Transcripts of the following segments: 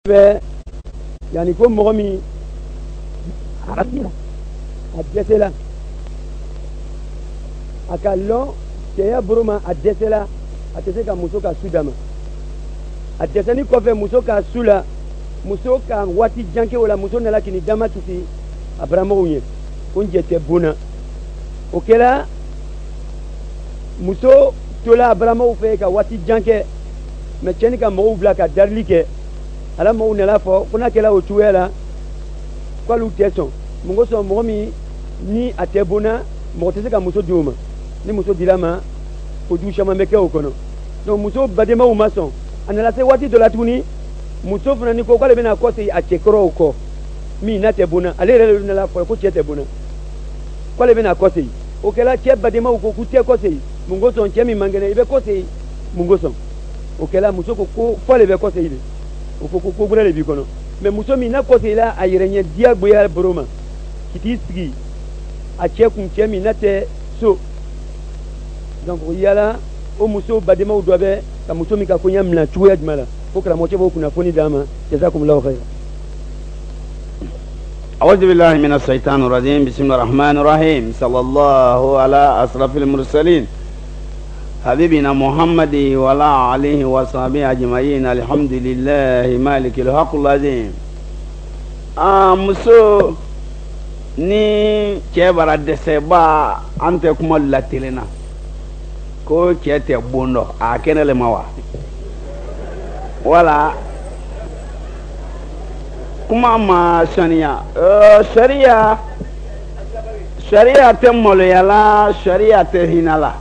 yani ko mɔgɔ min a dɛsɛla a ka lɔn cɛya bolo ma a dɛsɛla a tɛ se ka muso ka su d'a ma a dɛsɛni kɔfɛ muso ka su la muso ka waati jan kɛ o la muso nana k'i ni dama kisi a baramɔgɔw ye ko n jɛ tɛ bon na o kɛra muso tola a baramɔgɔw fɛ ka waati jan kɛ mɛ cɛ ni ka mɔgɔw bila ka darili kɛ ala mɔgɔw nana fɔ ko n'a kɛra o cogoya la k'olu tɛ sɔn mun ko sɔn mɔgɔ min ni a tɛ bon na mɔgɔ tɛ se ka muso di o ma ni muso dira ma kojugu caman bɛ kɛ o kɔnɔ donc muso badenmaw ma sɔn a nana se waati dɔ la tuguni muso fana ni ko k'ale bɛna kɔsegin a cɛkɔrɔw kɔ min n'a tɛ bon na ale yɛrɛ de nana fɔ ko cɛ tɛ bon na k'ale bɛna kɔsegin o kɛra cɛ badenmaw ko k'u tɛ kɔsegin mun ko sɔn cɛ min man kɛnɛ i bɛ kɔsegin mun ko sɔn o kɛra muso ko ko fɔle bɛ kɔsegin de o ko ko gɛlɛ de b'i kɔnɔ mɛ muso min n'a kɔsegila a yɛrɛ ɲɛ diyagoya boro ma k'i t'i sigi a cɛ kun cɛ min n'a tɛ so donc o yala o muso badenmaw dɔ bɛ ka muso min ka koɲɛ minɛ cogoya jumɛn la ko karamɔgɔcɛ b'o kunnafoni d'a ma jazakumullahu khairan. أعوذ بالله من الشيطان الرجيم بسم الله الرحمن الرحيم صلى الله على أشرف المرسلين حبيبنا محمد وعلى آله وصحبه أجمعين الحمد لله مالك الحق العظيم muso ni cɛ bara dɛsɛ ba an tɛ kuma latelen na ko cɛ tɛ bon dɔ a kɛnɛ le ma wa wala kuma ma saniya sariya tɛ maloya la sariya tɛ hinɛ la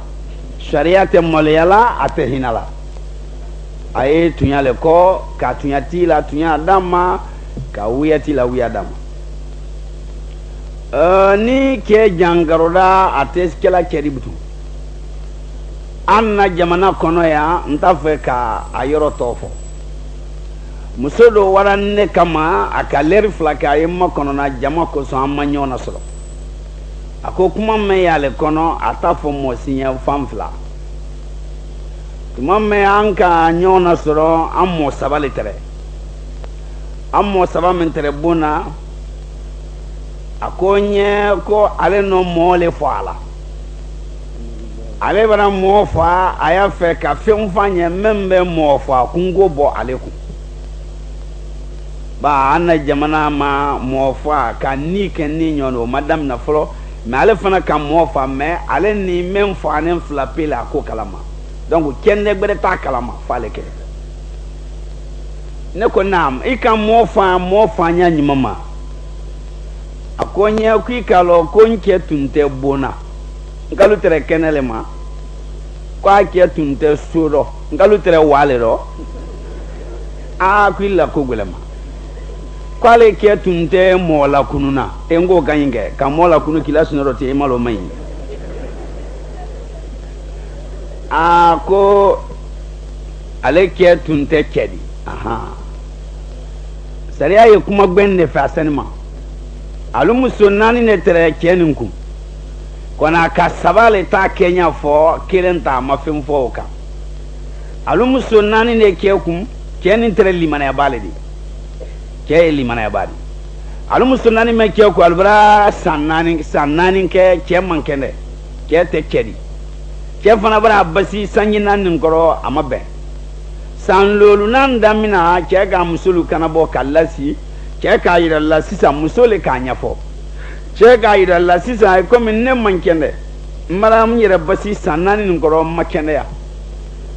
sariya tɛ maloya la a tɛ hinɛ la a ye tunya le kɔ ka tunya ti la tunya d'a ma ka wuya ti la wuya d'a ma ni cɛ jangaroda a tɛ kɛla cɛ de butu an na jamana kɔnɔ yan n t'a fɛ ka a yɔrɔ tɔ fɔ muso dɔ wara ne kama a ka lɛri fila kɛ a ye ma kɔnɔna jama kosɔn an ma ɲɔgɔn na sɔrɔ a ko kuma mɛn y'ale kɔnɔ a t'a fɔ mɔgɔ si ɲɛ fan fila tuma mɛn an ka ɲɔgɔn na sɔrɔ an mɔgɔ saba le tɛrɛ an mɔgɔ saba min tɛrɛ bon na a ko ɲɛ ko ale nɔ mɔgɔ le fɔ a la ale bɛna mɔgɔ fɔ a y'a fɛ ka fɛn fɔ ɲɛ min bɛ mɔgɔ fɔ a kun ko bɔ ale kun ba an na jamana ma mɔgɔ fɔ ka ni kɛ ni ɲɔgɔn o ma daminɛ fɔlɔ mɛ ale fana ka mɔgɔ fɔ mɛ ale ni min fɔ ani fila pe la a ko kalama donc kɛnɛ gbɛrɛ t'a kalama fɔ ale kɛ ne ko naam i ka mɔgɔ fɔ ɲɛ ɲuman ma a ko ɲɛ k'i k'a lɔ ko n cɛ tun tɛ bon na nkalu tɛrɛ kɛnɛ le ma ko a cɛ tun tɛ so dɔ nkalu tɛrɛ wa le dɔ aa ko i la ko gɛlɛma ko ale cɛ tun tɛ mɔgɔ lakunu na e n k'o ka ɲi kɛ ka mɔgɔ lakunu k'i la sunɔgɔ ten i ma lɔ ma ɲi aa ko ale cɛ tun tɛ cɛ di sariya ye kuma gbɛn de fɛ a sani ma alu muso naani de tɛrɛ cɛ nin kun kɔnɔ a ka saba le t'a kɛɲɛ fɔ kelen t'a ma fɛn fɔ o kan alu muso naani de cɛ kun cɛ nin tɛrɛ limanaya b'ale de cɛ ye limanaya b'a de alu muso naani mɛ cɛ kun alu bɛra san naani kɛ cɛ man kɛnɛ cɛ tɛ cɛ di cɛ fana bɛra basi sanji naani nin kɔrɔ a ma bɛn san lolunan daminɛ cɛ ka musolu kana bɔ ka lasi cɛ k'a yira la sisan muso le k'a ɲɛfɔ cɛ k'a yira la sisan komi ne man kɛnɛ n bɛra n yɛrɛ basi san naani nin kɔrɔ n ma kɛnɛya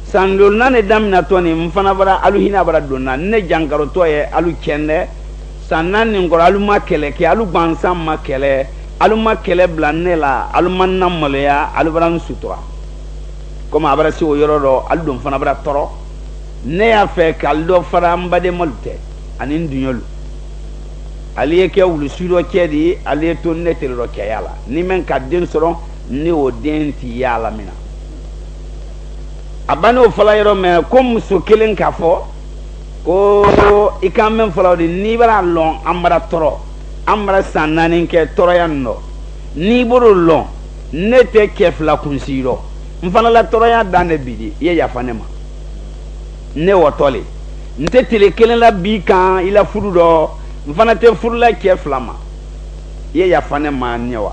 san lolunan de daminɛtɔ nin n fana bɛra alu hinɛ bɛra donna ne jankarotɔ ye alu kɛnɛ san naani nin kɔrɔ alu ma kɛlɛ kɛ alu gansan ma kɛlɛ alu ma kɛlɛ bila ne la alu ma n na maloya alu bɛra n sutura komi a bɛra se o yɔrɔ dɔ alu don fana bɛra tɔɔrɔ ne y'a fɛ k'alu dɔ fara n badenmalu tɛ ani n duɲɔlu ale ye kɛ wulusi dɔ cɛ de ye ale ye to ne teri dɔ cɛya la ni mɛn ka den sɔrɔ ne o den ti yaala min na a bannen o fɔla yɔrɔ mɛ ko muso kelen k'a fɔ ko i ka mɛn fɔlɔ de n'i bɛna lɔn an bara tɔɔrɔ an bara san naani kɛ tɔɔrɔya nin dɔ n'i b'o lɔn ne tɛ cɛ fila kunsi dɔ n fana la tɔɔrɔya dan de bi di i ye yafa ne ma ne wɔtɔ le nte tele kelen la bi kan ila furu do mfana te furu la ke flama ye ya fane ma nyewa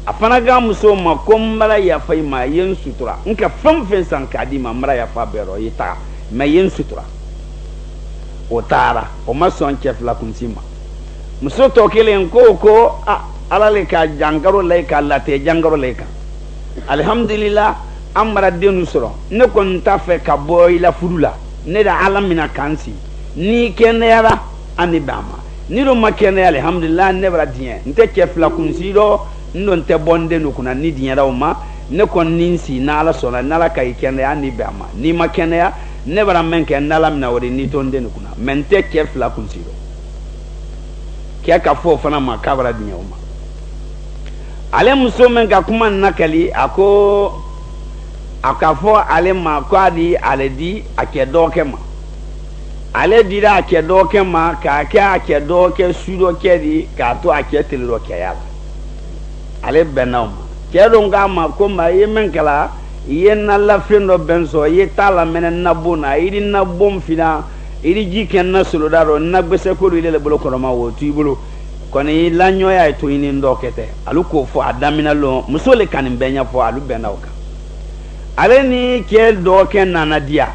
afana ga muso ma ko mbala ya fai ma yen sutura nka fam san kadi ma mara ya fa bero yita ma yen sutura o tara o ma son ke fla kunsima muso to kelen ko ala le ka jangaro le ka late jangaro le ka alhamdulillah amara denu soro ne kon ta fe ka boy la furula ne da alamina kansi ni kenera ani bama ni do makene alhamdulillah ne bra dien nte kefla kunsi do ndo nte bonde no kuna ni dien da ma ne kon ninsi na ala sona na la kai kene ani bama ni makene ya ne bra menke na lamina wori ni tonde no kuna mente kefla kunsi do ke ka fo fana ma kabra dien o ma ale muso men ka kuma nakali ako akafo ale ma kwadi ale di akedoke ma ale dira akedoke ma ka akedoke sudo kedi ka to aketelo ke yala ale benam kedo ngama ko ma yemen kala yenna la fendo benso yetala menen nabuna idi nabom fina idi jiken na solodaro na gbese ko ile le bolo ko ma wo tuibulo koni lanyo ya to ini ndokete alu ko fo adamina lo musole kanin benya fo alu benawka ale ni ke do ke nana dia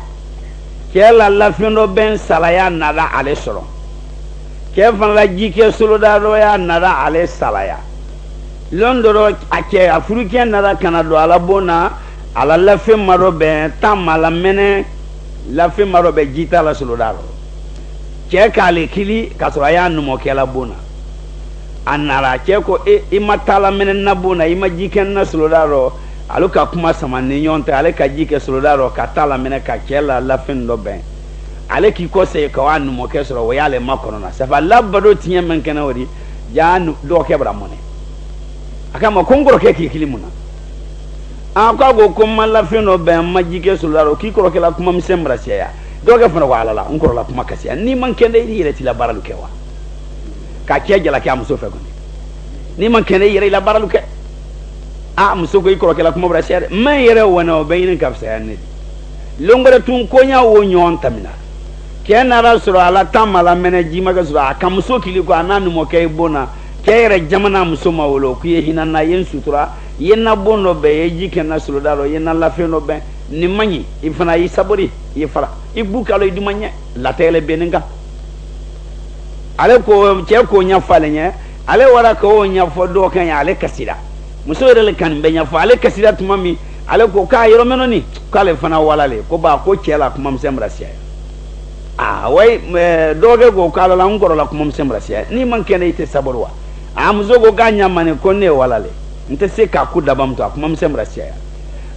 ke la findo ben salaya nada ale soro ke fan la jike soloda ro ya nada ale salaya londoro ake afruke nada kana do ala bona ala la fe maro ben tamala mene la fe maro be jita la soloda ro ke kale kili kasoro ya numo ke la bona anara ke ko imatala mene nabona imajiken na soloda ro aluka kuma sama ni nyonte ale ka jike solodaro katala mene ka kela la fin do ben ale ki ko se ka wanu mo kesoro wo yale makono na safa labado tinya men kana wori janu do kebra mone akama kongoro ke ki kilimuna akwa go kuma la fin do ben ma jike solodaro ki ko kela kuma misembra seya do ke fana wala la ngoro la kuma kasiya ni man kende yire ti la baralu kewa ka keje la kya muso fe ko ni man kende yire la baralu ke muso ko ikoro kala kuma brashere man yere wona bayyin kapsa yanni longore tun konya wo nyon tamina kena rasulu ala tamala meneji maga sura kamso kili ko ananu mo kay bona kayre jamana muso mawlo ku yehina na yen sutura yenna bono be yeji kenna sulu daro yenna la feno be ni manyi ifana yi sabori yi fara ibukalo di manya la tele beninga ale ko che ko nya falenye ale wara ko nya fodo kan ya ale kasira muso yɛrɛ kan bɛ ɲɛfɔ ale kasira tuma min ale ko k'a yɔrɔ mɛnɔ ni k'ale fana walale ko ba ko cɛ la kuma misɛn bila siya wayi dɔgɔkɛ ko k'ale la n kɔrɔ la kuma misɛn bila siya n'i man kɛnɛ i tɛ sabari wa muso ko k'a ɲamani ko ne ye walale n tɛ se k'a ko daba min to a kuma misɛn bila siya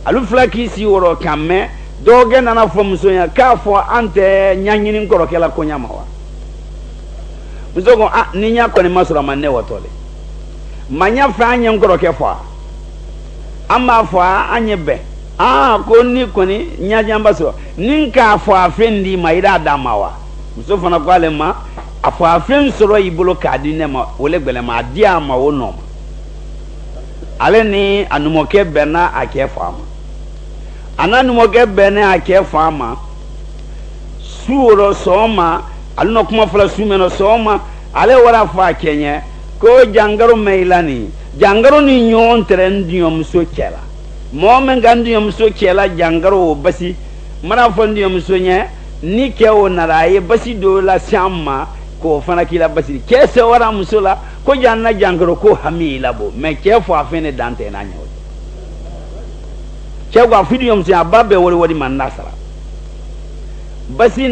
alu fila k'i si wɔrɔ kan mɛn dɔgɔkɛ nana fɔ muso ɲɛ k'a fɔ an tɛ ɲaɲini kɔrɔkɛ la ko ɲa ma wa muso ko ni ɲa kɔni ma sɔrɔ a ma ne wɔtɔ le manya fa anya ngoroke fa amma fa anya be ko ni koni nya jamba so ninka fa afendi ma ida damawa muso fana kwale ma afa afen soro ibolo kadi ne ma ole gbele ma dia ma wono ale ni anumoke bena ake fa ma ananumoke bena ake fa ma suoro soma aluno kuma fala sumeno soma ale wala fa kenye ko jangaro meilani jangaro ni nyon tren diom so kela momen gandiom so kela jangaro basi mana fondiom so nye ni kewo naraye basi do la shamma ko fana kila basi kese wara musula ko janna jangaro ko hamila bo me kefo afene dante na nyawo chegwa fidiom so ababe wori man nasara basi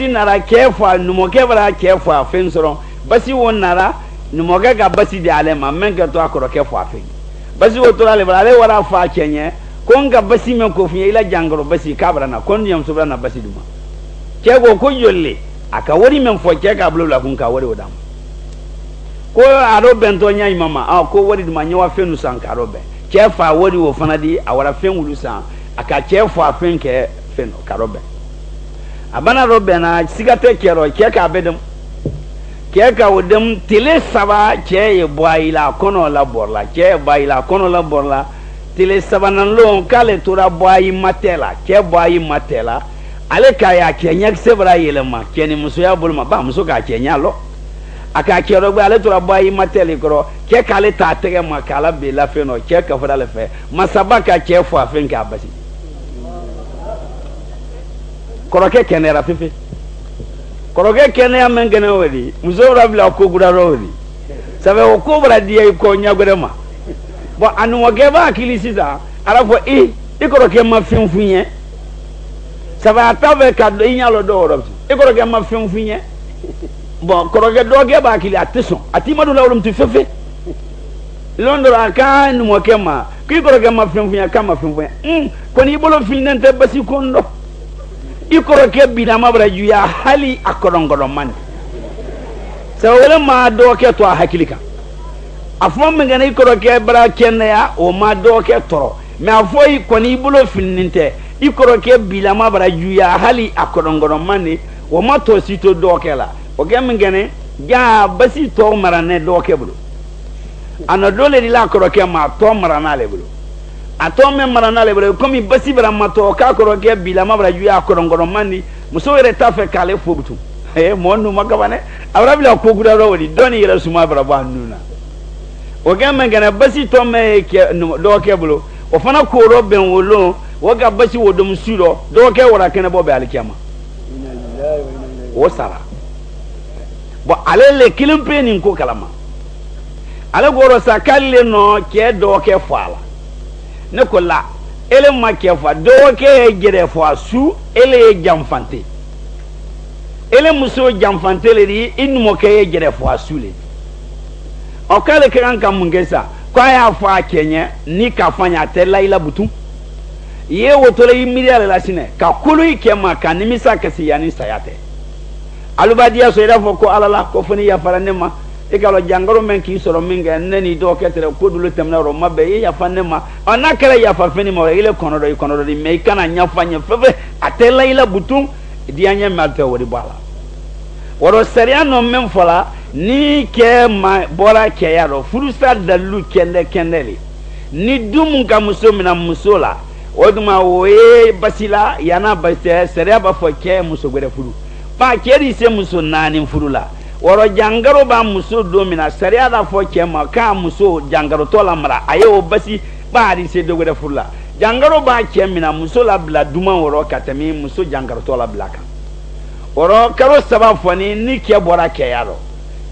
nara kefo numo kebra kefo afensoro basi won nara numoga ga basi de alema menga to akoro ke fo afi basi wo to ale bare wara fa kenye konga basi men ko funya ila jangoro basi kabra na kon yam subra na basi duma kego ko yolle aka wori men fo ke ka blo la kun ka wori odam ko aro bento nya mama ko wori duma nya wa fenu san ka robe ke fa wori wo fana di awara fen wulu san aka ke fo afen ke fenu ka robe abana robe na sigate kero ke ka bedem keka wodem tele saba che ye boila kono la borla che boila kono la borla tele saba nan lo kale tura boyi matela che boyi matela ale ka ya kenya sebra yelema keni muso ya bulma ba muso ka kenya lo aka kero gbe ale tora boy mateli kro ke kale ta tege ma kala be la fe no ke ka fara le fe masaba ka ke fo afin ka basi koroke kenera fifi koroke kenya mengene wodi muso rabla ko gura rodi sabe o ko bra die ko nya gurema bo anu wage ba akili sisa ala fo ikoroke ma finfunye sabe atabe ka do nya lo do ro ikoroke ma finfunye bon koroke doge ba akili attention atimadu lawlum tu fefe londora ka nu mo kema ki koroke ma finfunye kama finfunye koni bolo finente basi kondo ikoroke bidama bra juya hali akorongodo man sabe wala ma do ke to hakilika afon mengana ikoroke bra kenya o ma do ke toro me afoi koni bolo fininte ikoroke bilama bra juya hali akorongodo man o ma to sito do ke la o ke mengene ja basi to marane do ke bulu ana dole di la koroke ma to marana le bulu atome marana le bulu komi basi bra ma to ka koroke bilama bra juya akorongodo man muso re ta fe kale fobutu monu makabane abrabila ko gura rawli doni yela suma bra ba nuna o ke mengene basi to me ke do ke bulu o fana ko ro ben wolo o ga basi wodum suro do ke wora kene bo be alkiyama o sara bo alele kilimpe ni ko kalama ale goro sakalle no ke do ke fala ne ko la ele ma ke fa do ke gere fa su ele jamfante ele muso jamfante le di inu mo ke gere fa su le o kale kan kam ngesa kwa ya fa kenye ni ka fanya tela ila butu ye wotole imiriale la sine ka kulu ikema ka nimisa kasi yani sayate alubadia so ira foko alala ko funi ya faranema e kala jangaro men ki soro minga neni do ketere ko dulu temna ro mabe ya fanema ona kala ya fa fini mo ile konodo di me kana nya fanya fefe atela ila butu di anya malte wori bala woro seria no men fola ni ke ma bora ke yaro furusa dalu kendeli ni dum ka muso mina musola oduma we basila yana baste seria ba fo ke muso gure furu ba keri se muso nani furula woro jangaro ba muso domina seria da fo ke ma ka muso jangaro tola mara ayo basi ba ri se do gure furula jangaro ba ke mina muso la bla duma woro katami muso jangaro tola blaka woro karo saba foni ni ke bora ke yaro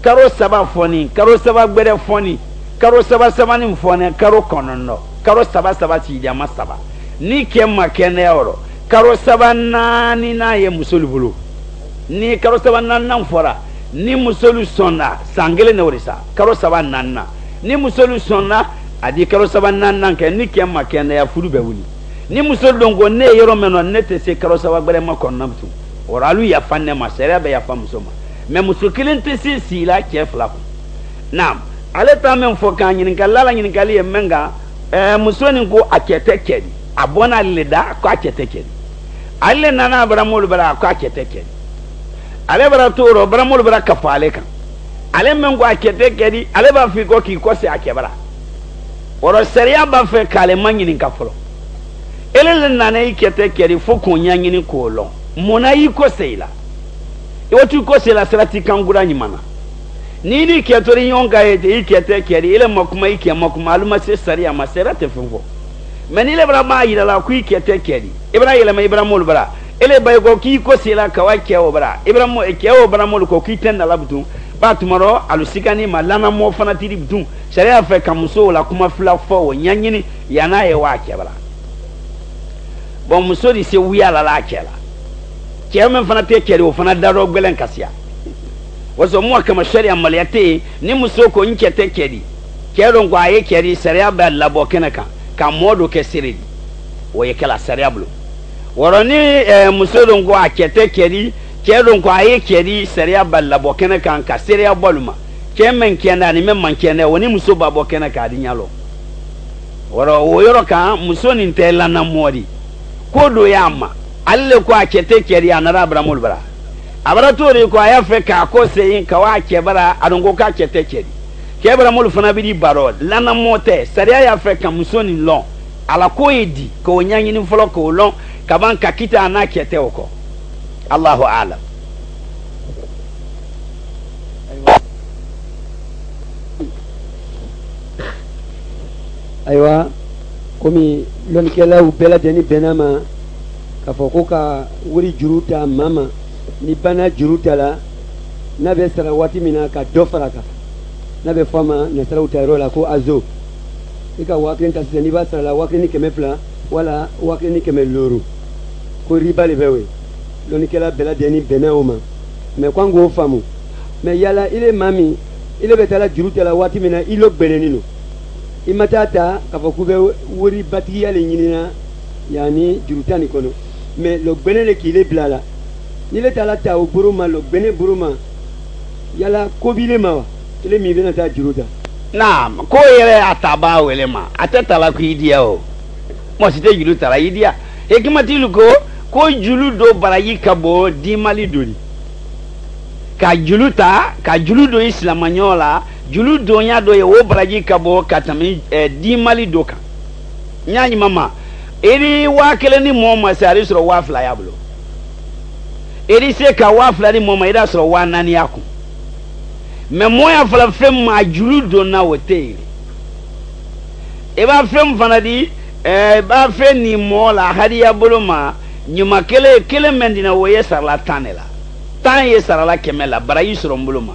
karo saba foni karo saba gbere foni karo saba ni foni karo konono karo saba ti jama saba ni kemma kene euro karo saba nani na ye musolu bulu ni karo saba nan fora ni musolu sonna sangele ne orisa karo saba nanna ni musolu sonna adi karo saba nan ke ni kemma kene ya furu be wuli ni musolu dongo ne yoro meno ne te se karo saba gbere ma konnamtu oralu ya fanne ma sere be ya famusoma mais musukilin te si la chef la nam ale ta men fo kan yin kan lala yin kali menga musoni ko akete kedi abona leda ko akete kedi alle nana bramul bara ko akete kedi ale bara toro bramul bara kafale kan ale men ko akete kedi ale ba fi ko ki ko se akebara oro seria ba fe kale manyin ka folo ele nana ikete kedi fo ko nyanyin ko lo mona yi ko seila iwatu ko sela serati kangura nyimana nini ketori yonga ete ikete keri ile makuma ike makuma aluma se sari ama serate funfo menile bra ma yira la ku ikete keri ibra ile ma ibra mol bra ile bay go ki ko sela kawake o bra ibra mo eke o bra mol ko kiten na labtu batumaro alusikani malana mo fanatiri btu sharia fe kamuso la kuma fla fo nyanyini yana ye wa kebra bon muso di se wiya la kela kiyama fana te kere o fana daro gbelen kasia waso mu kama sharia maliyate ni muso ko nke te keri kero ngwa ye keri sharia ba labo kenaka ka modo ke siridi o ye kala sharia bulu woroni muso do ngwa kete keri kero ngwa ye keri sharia ba labo kenaka ka sharia boluma kemen kena ni memman kena woni muso ba bo kenaka dinyalo woro o yoro ka muso ni ntela na modi kodo yama alle ko akete keri anara abramul bara abaratori ko ayafe ka ko seyin ka wa kebara adongo ka akete keri kebara mul fana bidi baro lana mote saria ya fe ka musoni lon ala ko edi ko nyanyi ni folo ko lon ka ban ka kita na akete oko Allahu a'lam. Aywa komi lonkɛlaw bɛɛ lajɛlen bɛnna ma k'a fɔ ko ka wari juru ta maa ma ni bana juru ta la n'a bɛ sara waati min na ka dɔ fara kan n'a bɛ fɔ a ma nasaraw ta yɔrɔ la ko azo i ka 1000 ta sisan n'i b'a sara la 1200 wala 1500 ko riba de bɛ o ye lonkɛla bɛɛ lajɛlen bɛnna o ma mais ko an k'o faamu mais yala ile maa min ile bɛ taa la juru ta la waati min na i lo gbɛlɛnnen don i ma taa ta k'a fɔ k'u bɛ wari batigiya le ɲinina yanni juru ta nin kɔnɔ mais lo gbɛlɛ de k'i le bila la ni le taara ta o boro ma lo gbɛlɛ boro ma yala ko b'i le ma wa ile min bɛna taa juru ta. naam ko yɛrɛ a taabaa wele ma a tɛ tala ko i diya o mɔgɔ si tɛ juru tala i diya hikimatilu ko julu do baraji ka bɔ dimali doni ka julu ta ka julu do i silamɛɲɔgɔn la julu donya do ye o baraji ka bɔ ka tɛmɛ dimali do kan n y'a ɲuman ma eri 1000 ni mɔgɔ ma se a sɔrɔ 2000 y'a bolo eri se ka 2000 ni mɔgɔ ma i y'a sɔrɔ 4000 y'a kun mais mɔgɔ y'a fɔla fɛn ma julu donna o tɛ yen i b'a fɛn fana di b'a fɛn ni mɔgɔ la hadiya bolo ma ɲuman kelen mɛn dina o ye sarala 10 de la 10 ye sarala 100 la baraji sɔrɔ n bolo ma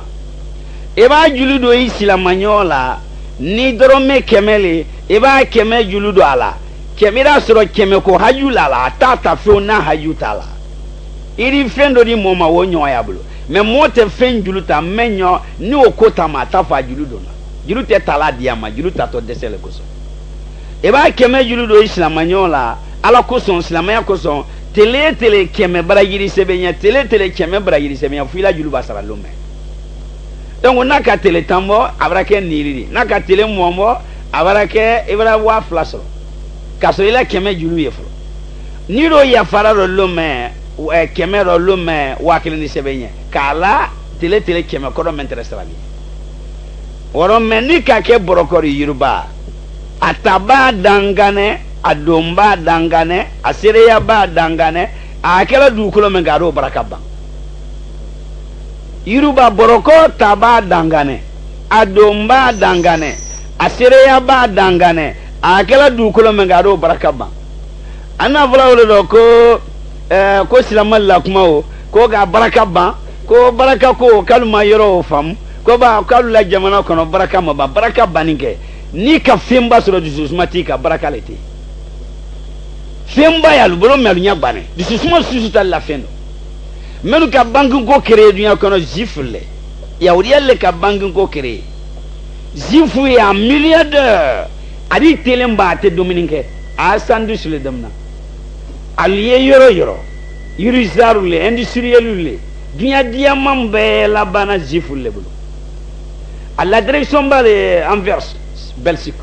i b'a julu do i silamɛɲɔgɔn la ni dɔrɔmɛ 100 le i b'a 100 julu do a la 100 i b'a sɔrɔ 100 ko haju la a t'a ta fewu n'a haju t'a la i ni fɛn dɔ di mɔgɔ ma o ɲɔgɔn y'a bolo mais mɔgɔ tɛ fɛn julu ta mɛ ɲɔ ni o ko ta ma a t'a fɔ a julu donna julu tɛ tala di a ma julu tatɔ dɛsɛ le kosɔn i b'a 100 julu do i silamɛɲɔgɔn la ala kosɔn silamɛya kosɔn tele 100 barajiri sɛbɛn tele 100 barajiri sɛbɛn fo i la julu b'a sara lomɛ donc n'a ka tele 10 bɔ a b'a kɛ niiri de n'a ka tele 20 bɔ a b'a kɛ i b'a 2000 sɔrɔ k'a sɔrɔ i la 100 julu ye fɔlɔ n'i y'o yafara dɔ lomɛ 100 dɔ lomɛ 1000 ni sɛbɛn k'a la tele 100 kɔrɔ mɛ tɛrɛ sarali wɔrɔ mɛ ni ka kɛ bɔrɔkɔri yiruba a ta b'a danganɛ a don b'a danganɛ a seereya b'a danganɛ a kɛra dugukolo min k'a d'o baraka ban yiruba bɔrɔkɔ ta b'a danganɛ a don b'a danganɛ a seereya b'a danganɛ a kɛra dugukolo min k'a d'o baraka ban a n'a fɔla o de dɔ ko silamɛ la kuma o ko k'a baraka ban ko baraka ko k'alu ma yɔrɔ o faamu ko k'alu la jamana kɔnɔ baraka ma ban baraka banni kɛ n'i ka fɛnba sɔrɔ dususuma t'i ka baraka le tɛ fɛnba y'alu bolo mɛ alu ɲɛ gbanɛ dususuma susu t'alu la fɛn dɔ minnu ka bankinko kere dunuya kɔnɔ zifu lɛ yahudiya le ka bankinko kere zifu ye a milliardaire a di telen ba a tɛ dumuni kɛ a sandwich le daminɛ alu ye yɔrɔ yɔrɔ yirizaru le industrielu le dunuya diyaman bɛɛ labanna zifu le bolo a la direction ba de Anvers Belgique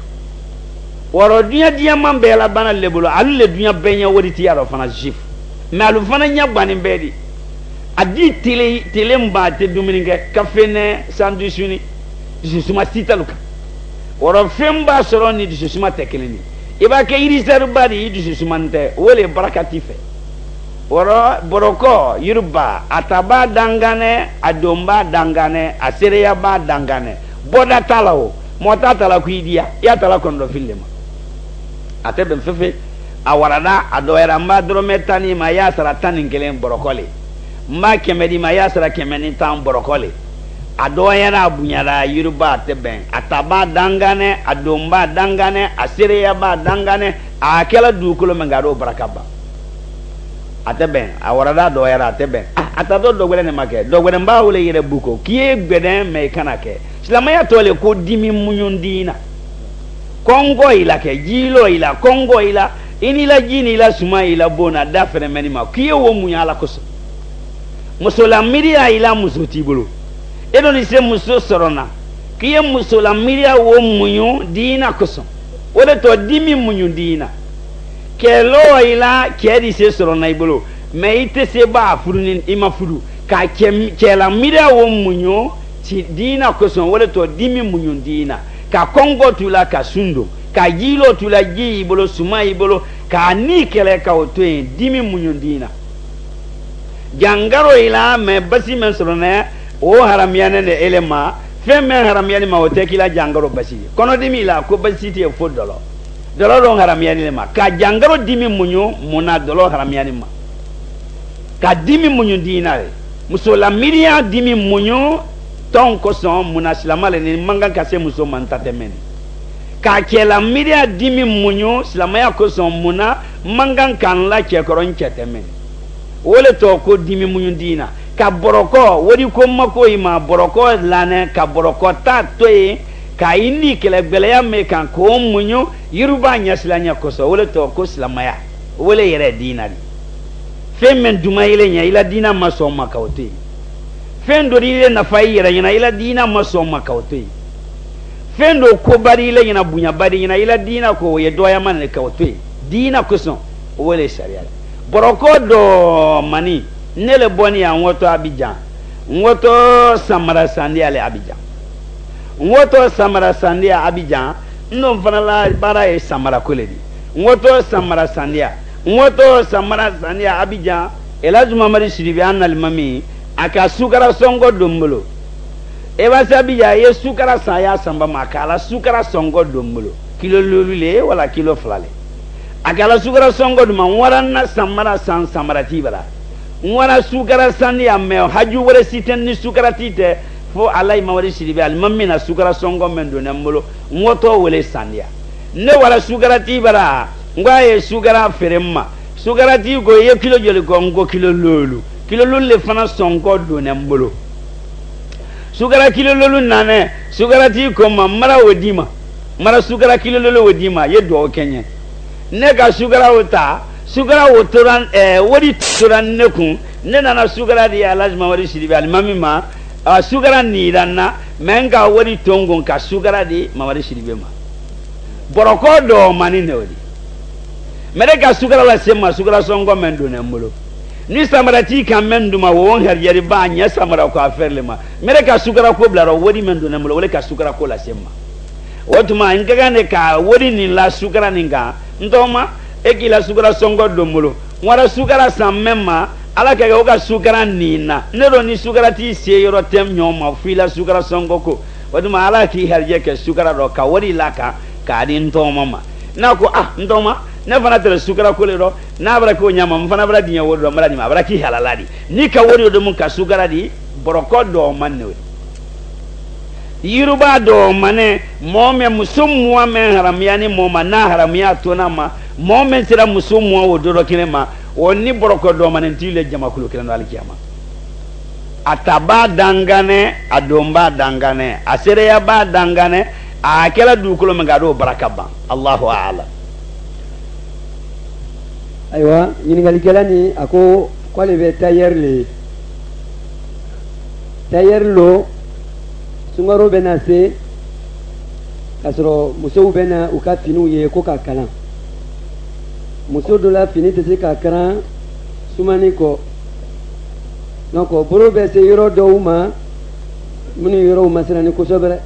wɔrɔ dunuya diyaman bɛɛ labanna le bolo alu le dunuya bɛɛ ɲɛ wari ti y'a fana zifu mais alu fana ɲɛ gbannen bɛɛ de a di tele mun b'a tɛ dumuni kɛ kafe ne sandwich ni dususuma si t'alu kan wɔrɔ fɛn b'a sɔrɔ ni dususuma tɛ kelen ye i b'a kɛ yirizaru ba de i dususuma tɛ o le baraka t'i fɛ wɔrɔ bɔrɔkɔ yiruba a ta b'a danganɛ a don b'a danganɛ a seereya b'a danganɛ bɔda t'a la o mɔgɔ t'a ta la ko i diya i y'a ta la kɔnɔdɔ fili le ma a tɛ bɛn fefe a warada a dɔgɔyara n b'a dɔrɔmɛ 10 ni ma i y'a sara 11 bɔrɔkɔ le n b'a 100 di ma i y'a sara 110 bɔrɔkɔ le a dɔgɔyara a bonyara yiruba a tɛ bɛn a ta b'a danganɛ a don b'a danganɛ a seereya b'a danganɛ a kɛla dugukolo min k'a d'o baraka ban a tɛ bɛn a warada a dɔgɔyara a tɛ bɛn a tatɔ dɔ wɛrɛ ne ma kɛ dɔ wɛrɛ n b'a wele yɛrɛ buko k'i ye gbɛdɛn mɛ i kana kɛ silamɛya tɔ le ko dimi muɲu diina kɔngɔ i la kɛ jilɔ i la kɔngɔ i la i n'i la ji n'i la suma i la bon na da fɛnɛ mɛni ma k'i ye o muɲu ala kosɔn musola miiriya i la muso t'i bolo e dɔ ni se muso sɔrɔ na k'i ye musola miiriya o muɲu diina kosɔn o de tɔ dimi muɲu diina kɛlɛ i la cɛ di se sɔrɔ na i bolo mɛ i tɛ se b'a furu ni i ma furu ka cɛla miiriya o muɲu diina kosɔn o de tɔ dimi muɲu diina ka kɔngɔ t'u la ka sun don ka jilɔ t'u la ji y'i bolo suma y'i bolo k'a ni kɛlɛ ka o to yen dimi muɲu diina jangaro ila me basi men sorone o haramiane ne elema fe men haramiane ma o tekila jangaro basi kono dimi la ko basi ti e fo dolo don haramiane ma ka jangaro dimi munyo muna dolo haramiane ma ka dimi munyo dinare muso la miria dimi munyo ton ko son muna silamale ni manga kase muso man tatemeni ka kela miria dimi munyo silamaya ko son muna manga kan la ke koron chetemeni wole to ko dimi munyo dina ka boroko wodi ko mako ima boroko lane ka boroko ta toye ka ini kele gbele ya me kan ko munyo yiruba nya silanya ko so wole to ko silamaya wole yere dina di femen duma ile nya ila dina maso makawte fendo ile na fayira nya ila dina maso makawte fendo ko bari ile nya bunya bari nya ila dina ko ye doya man le kawte dina ko so wole sharia boroko do mani nele boni ya ngoto Abidjan ngoto Samara Sandi ale Abidjan ngoto Samara Sandi Abidjan no fanala bara e Samara koledi ngoto Samara Sandi ngoto Samara Sandi Abidjan elajuma mari shiribi anal mami aka sukara songo dombolo eba sabija ye sukara saya samba makala sukara songo dombolo kilo lulule wala kilo flale akala sukara songo duma waranna Samara san Samara tibara ngwana sukara sandi amme haju wala siten ni sukara tite fo alay mawari shiribe al mamina sukara songo mendo nambolo ngoto wala sandia ne wala sukara tibara ngwaye sukara feremma sukara ti go ye kilo joli go ngo kilo lolu le fana songo do nambolo sukara kilo lolu nane sukara ti ko mara wodima mara sukara kilo lolu wodima ye do kenye ne ga sukara wota sugara wotoran wodi toran nekun ne nana sugara di alajma wadi shiribi alimami ma sugara ni danna menga wodi tongon ka sugara di mawadi shiribi ma boroko do mani ne wodi mere ka sugara la sema sugara songo mendo ne mulo ni samara ti kan mendo ma won her yari ba nya samara ko aferle ma mere ka sugara ko blaro wodi mendo ne mulo wole ka sugara ko la sema wotuma ingaga ne ka wodi ni la sugara ninga ndoma ekila sukara songo domulo ngwara sukara sammema ala kage oga sukara nina nero ni sukara ti se yoro tem nyoma fila sukara songo ko waduma ala ki herje ke sukara ro ka wori laka ka di ntoma ma na ko ntoma na fana tere sukara ko le ro na bra ko nyama mfana bra dinya wodo mara di ma bra ki halaladi ni ka wori do mun ka sukara di boroko do manne yiruba do mane mome musumwa men haramiyani moma na haramiya tona ma momen sira musumwa wodoro kinema woni boroko do manentile jama kulu kilano alikiyama ataba dangane adomba dangane asereya ba dangane akela dukulo mengado barakaba Allahu a'lam. Aywa yini kelani ako kwale be tayer lo sungaro bena se kasro muso bena uka finu ye ko ka kalan muso dola fini te se ka karan sumani ko noko boro be se yoro do ma muni yoro ma sira ni ko sobere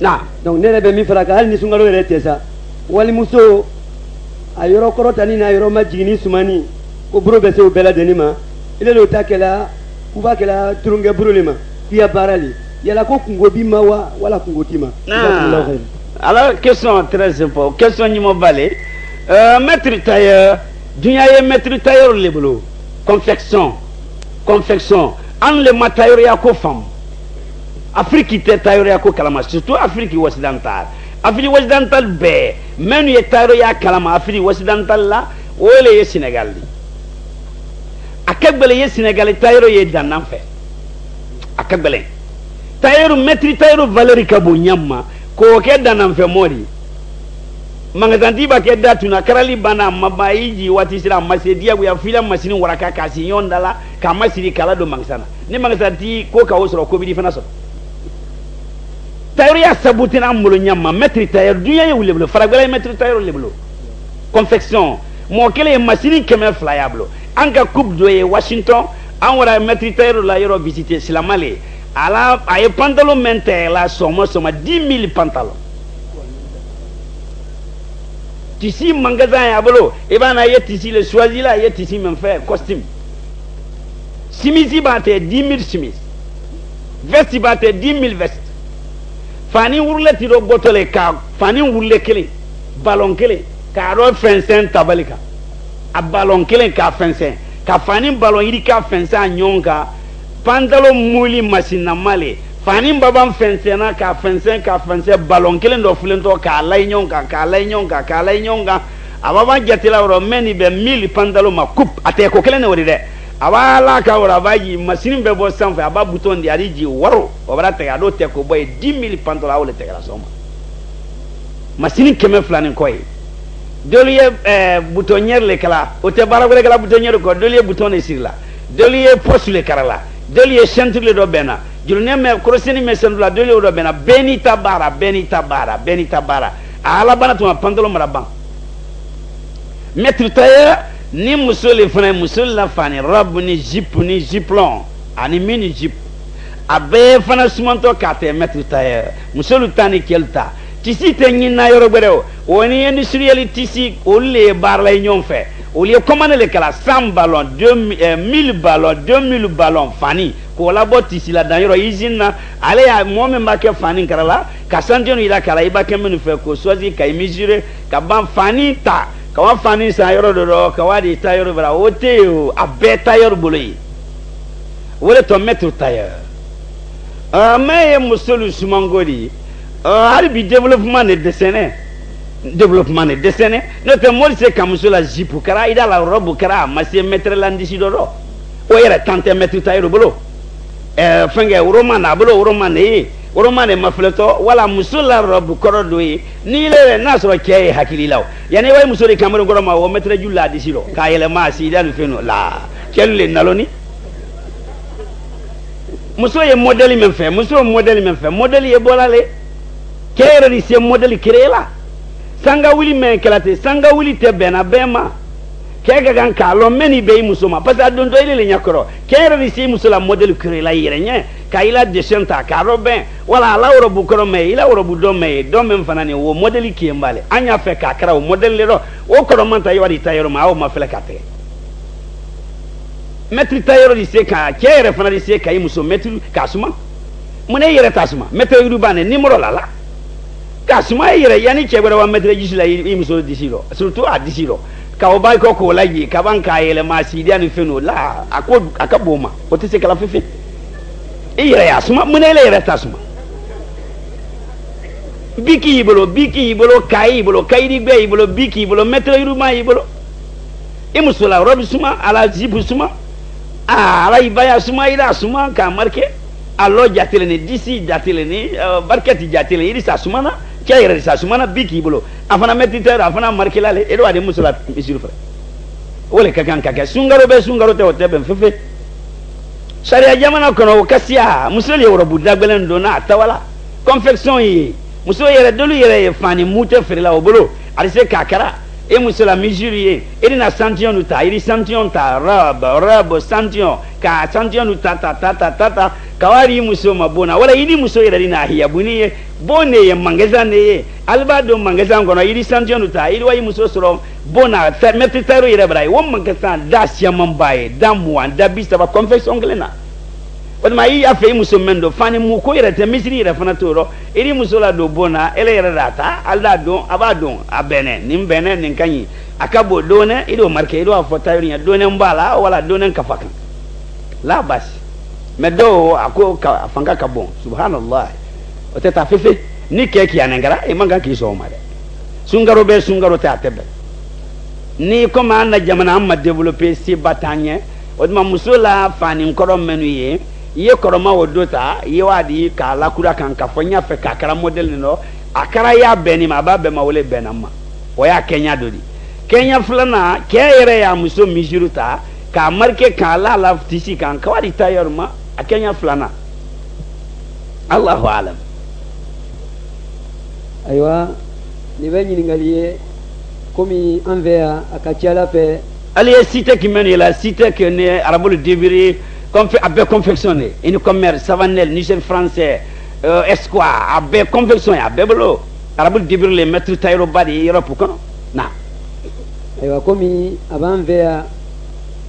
na donc ne be mi fara ka hal ni sungaro re tesa wali muso a yoro korota ni na yoro ma jigini sumani ko boro be se o bela denima ile lo takela kuba kela turunge burulima ya barali yala ko kungo bima wala kungo tima. Alors question très importante, question ni mo balé maître tailleur dunya ye maître tailleur le boulot confection an le matailleur ya ko fam Afrique te tailleur ya ko kalama surtout Afrique occidentale be menu ye tailleur ya kalama Afrique occidentale la wole ye Sénégal li akagbele ye Sénégal tailleur ye danan fait akagbele tailleur maître tailleur Valérie Kabo nyamma ko ke danan fe mori mangatanti ba ke datuna karali bana mabaiji wati sira masedia ya fila masini waraka kasi yondala ka masiri kala do mangsana ni mangatanti ko ka wosoro ko bidi fana so tailleur ya sabutina mulo nyamma maître tailleur dunya ye wuleblo faragala maître tailleur leblo confection mo kele masini keme flyable anka coupe de Washington an wara maître tailleur la yoro visiter silamale ala ay pantalon mente la soma 10 000 pantalon tisi magasin ya bolo e bana ye tisi le choisi la ye tisi même faire costume simisi b'a tɛ 10 000 simis veste b'a tɛ 10 000 veste fani wurule ti do botole ka fani wurule kelen ballon kelen ka ro fɛnsɛn tabali kan a ballon kelen ka fɛnsɛn ka fani ballon yiri ka fɛnsɛn a ɲɔgɔn kan pantalon muli masina male fani baban fɛnsɛnna ka fɛnsɛn ballon kelen dɔ filentɔ k'a layi ɲɔgɔn kan k'a layi ɲɔgɔn kan a b'a jatela yɔrɔ mɛ nin bɛ 1000 pantalon ma coupe a tɛ ko kelen de o de dɛ a b'a la ka yɔrɔ a b'a ji machine bɛ bɔ sanfɛ a b'a bouton di a di ji waro o b'a tigɛ a n'o tɛ ko bɔ ye 10 000 pantalon a y'o de tigɛra sɔgɔma machine 200 ni kɔ ye dolu ye boutonnière le kala o tɛ baara wɛrɛ kɛla boutonnière kɔ dolu ye bouton de siri la dolu ye poche le kara la dolu ye ceinture le dɔ bɛnna jurunin mɛ kɔrɔsini mɛ sendu la dolu ye o dɔ bɛnna bɛɛ n'i ta baara a ala bana tuma pantalon mara ban maître tailleur ni muso le fana muso la fani robe ni jiplon ani mini jip a bɛɛ fana sumantɔ k'a tɛ maître tailleur muso lu ta ni kɛlu ta tisi tɛ ɲinina yɔrɔ gbɛrɛ o ni industriel tisi olu le ye baara la ɲɔgɔn fɛ olu ye commande le kɛla 100 ballon 1000 ballon 2000 ballon fani k'o labɔ tisi la dan yɔrɔ usine na ale y'a mɔgɔ min b'a kɛ fani kara la ka santiyo yira k'a la i b'a kɛ minnu fɛ k'o choisir ka i mesurer ka ban fani ta ka wa fani san yɔrɔ dɔ dɔ ka wa de ta yɔrɔ bara o tɛ yen o a bɛɛ ta yɔrɔ bolo ye o de tɔ maître tailleur mɛ ye muso lu sumanko de ye hali bi développement de dɛsɛnɛ n'o tɛ mɔri se ka muso la jipu kɛra i da la robe kɛra a ma se mètre la ndisi dɔ dɔ o yɛrɛ tan tɛ maître tailleur bolo fɛnkɛ woroma n'a bolo woroma de ye woroma de ma filɛtɔ wala muso la robe kɔrɔ dɔ ye n'i yɛrɛ n'a sɔrɔ cɛ ye hakili la o yanni i b'a ye muso de kamalen kɔrɔ ma o mètre ju la disi dɔ k'a yɛlɛma a si da ni fɛn dɔ la cɛlu le naloni muso ye modèle min fɛ modèle ye bɔla le cɛ yɛrɛ de se modèle créé la sanga wuli mɛ kɛla ten sanga wuli tɛ bɛnna bɛɛ ma cɛ ka kan k'a lɔn mɛ nin bɛ i muso ma parce que a dontɔ i le ɲɛkɔrɔ cɛ yɛrɛ de se i muso la modèle créé la i yɛrɛ ɲɛ ka i la dessin ta k'a dɔ bɛn wala a la yɔrɔbu kɔrɔ mɛ i la yɔrɔbu dɔ mɛ ye dɔ min fana nin o modèle k'i ye b'ale an y'a fɛ k'a kɛra o modèle le dɔ o kɔrɔ man ta i b'a di tailleur ma aw ma filɛ k'a tigɛ maître tailleur de se ka cɛ yɛrɛ fana de se ka i muso maître k'a suma mun e yɛrɛ t'a suma maître yuruba ne numéro la k'a suma e yɛrɛ yanni cɛ wɛrɛ wa maître disi la i muso disi rɔ surtout a disi rɔ k'aw b'a kɔ k'o lajɛ ka ban k'a yɛlɛma a sidiya ni fɛn o la a ka bon o ma o tɛ se kala fefe e yɛrɛ y'a suma mun e yɛrɛ t'a suma biki y'i bolo kayi y'i bolo kayirigbe y'i bolo biki y'i bolo maître yuruba y'i bolo i muso la robe suma ala jipu suma ala ibaya suma ira suma ka marke allo jatele ni disi jatele ni barkati jatele iri sa suma na cɛ yɛrɛ sa suma na biki bolo a fana metiteur a fana marke la le edo ade musula misuru fra wole ka kan ka kɛ sungaro bɛ sungaro tɛ o tɛ bɛn fefe sariya jamana kɔnɔ o kasiya muso le yɔrɔ budagbɛlɛn don na tawala confection ye muso yɛrɛ dolu yɛrɛ ye fani mute feerela o bolo a se k'a kɛra e muso la mesure ye e na santillon nu ta iri santillon ta robe santillon ka santillon nu ta ka wari muso ma bona wala ini muso yɛrɛ ni na hiya buni ye bonne ye magasin ne ye alba do magasin kɔnɔ iri santillon nu ta iri wa muso sɔrɔ bona maître tailleur yɛrɛ bara ye o magasin da siaman ba ye da mugan da 30 confection kelen na o tuma i y'a fɛ i muso mɛn don fani mu ko yɛrɛ tɛ misiri yɛrɛ fana t'o rɔ iri muso la don bon na ele yɛrɛ d'a ta ale d'a dɔn a b'a dɔn a bɛnɛ nin bɛnɛ nin ka ɲi a ka bon dɔɔnɛ i d'o marqué i d'o fɔ tailleur ɲɛ dɔɔnɛ b'a la wala dɔɔnɛ kafa kan la basi mais dɔw a ko a fanga ka bon subhanallah o tɛ taa fefe ni kɛ k'i anɛnkɛra i man kan k'i sɔn o ma dɛ sunkaro bɛ sunkaro tɛ a tɛ bɛn ni komi an na jamana an ma développé seba t'an ɲɛ o tuma muso la fani kɔrɔ minnu ye i ye kɔrɔma o do ta i ye wa di k'a lakura kan k'a fɔ n y'a fɛ k'a kɛra modèle nin dɔ a kɛra i y'a bɛn nin ma a b'a bɛn ma wele bɛnna ma o y'a kɛɲɛ dɔ di kɛɲɛ filanan cɛ yɛrɛ y'a muso mesure ta k'a marqué k'a la tisi kan k'a di tailleur ma a kɛɲɛ filanan Allahu alam. Ayiwa nin bɛ ɲininkali ye komi an fɛ yan a ka ca Ala fɛ. Ale ye cité jumɛn de la cité que ni arabu débiri a bɛɛ confectionné une commerce Savanel Niger français Espoir a bɛɛ confectionné a bɛɛ bolo arabu débiri le maître tailleur ba de Europe kɔnɔ na. Ayiwa komi a b'an fɛ yan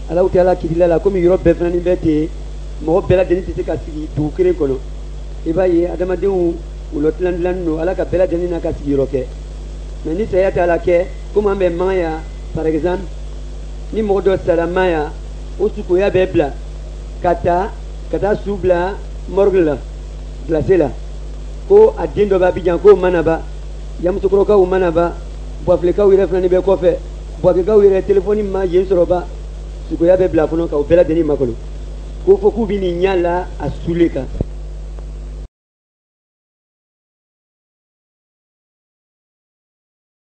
ala uti ala kidila la komi yɔrɔ bɛɛ fana ni bɛɛ ten mɔgɔ bɛɛ lajɛlen tɛ se ka sigi dugu kelen kɔnɔ i b'a ye adamadenw wolo dilan dilannen don ala ka bɛɛ lajɛlen n'a ka sigiyɔrɔ kɛ mɛ ni saya tɛ ala kɛ komi an bɛ maya par exemple ni mɔgɔ dɔ sara maya o sukoya bɛ bila ka taa su bila morgue la glacé la ko a den dɔ bɛ Abidjan k'o ma na ban Yamusokɔrɔkaw ma na ban Buwafilekaw yɛrɛ fana bɛ kɔfɛ Buwakekaw yɛrɛ téléphone ma yen sɔrɔ ban sukoya bɛ bila a kɔnɔ k'aw bɛɛ lajɛlen makɔnɔ ko fɔ k'u bɛ nin ɲa la a sule kan